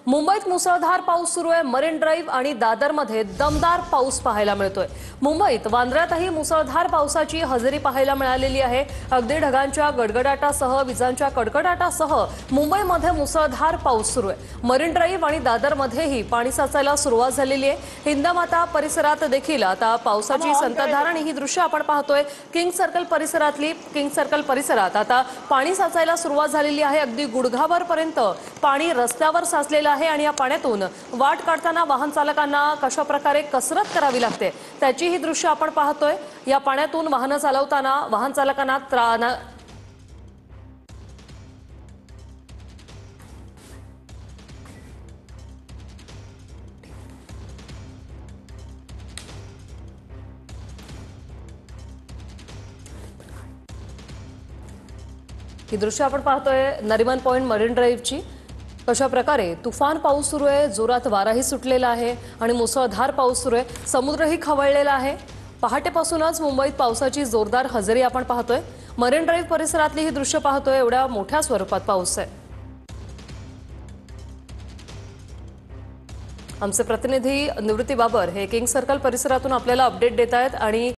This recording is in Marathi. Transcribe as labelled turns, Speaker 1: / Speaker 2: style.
Speaker 1: मुंबईत मुसळधार पाऊस सुरू आहे। मरीन ड्राईव्ह आणि दादरमध्ये दमदार पाऊस पाहायला मिळतोय। मुंबईत वांद्र्यातही मुसळधार पावसाची हजेरी पाहायला मिळालेली आहे। अगदी ढगांच्या गडगडाटासह विजांच्या कडकडाटासह मुंबईमध्ये मुसळधार पाऊस सुरू आहे। मरीन ड्राईव्ह आणि दादरमध्येही पाणी साचायला सुरुवात झालेली आहे। हिंदमाता परिसरात देखील आता पावसाची संततधार आणि ही दृश्य आपण पाहतोय। किंग सर्कल परिसरात आता पाणी साचायला सुरुवात झालेली आहे। अगदी गुडघाभरपर्यंत पाणी रस्त्यावर साचलेलं आहे आणि या पाण्यातून वाट काढताना वाहन चालकांना कशा प्रकारे कसरत करावी लागते त्याची ही दृश्य आपण पाहतोय। या पाण्यातून वाहन चालवताना वाहन चालकांना ही दृश्य आपण पाहतोय नरिमन पॉइंट मरीन ड्राईव्हची। कशा प्रकारे तुफान पाऊस सुरू आहे, जोरात वाराही सुटलेला आहे आणि मुसळधार पाऊस सुरू आहे। समुद्रही खवळलेला आहे। पहाटेपासूनच मुंबईत पावसाची जोरदार हजेरी आपण पाहतोय। मरीन ड्राईव्ह परिसरातली ही दृश्य पाहतोय। एवढ्या मोठ्या स्वरूपात पाऊस आहे। आमचे प्रतिनिधी निवृत्ती बाबर हे किंग सर्कल परिसरातून आपल्याला अपडेट देत आहेत आणि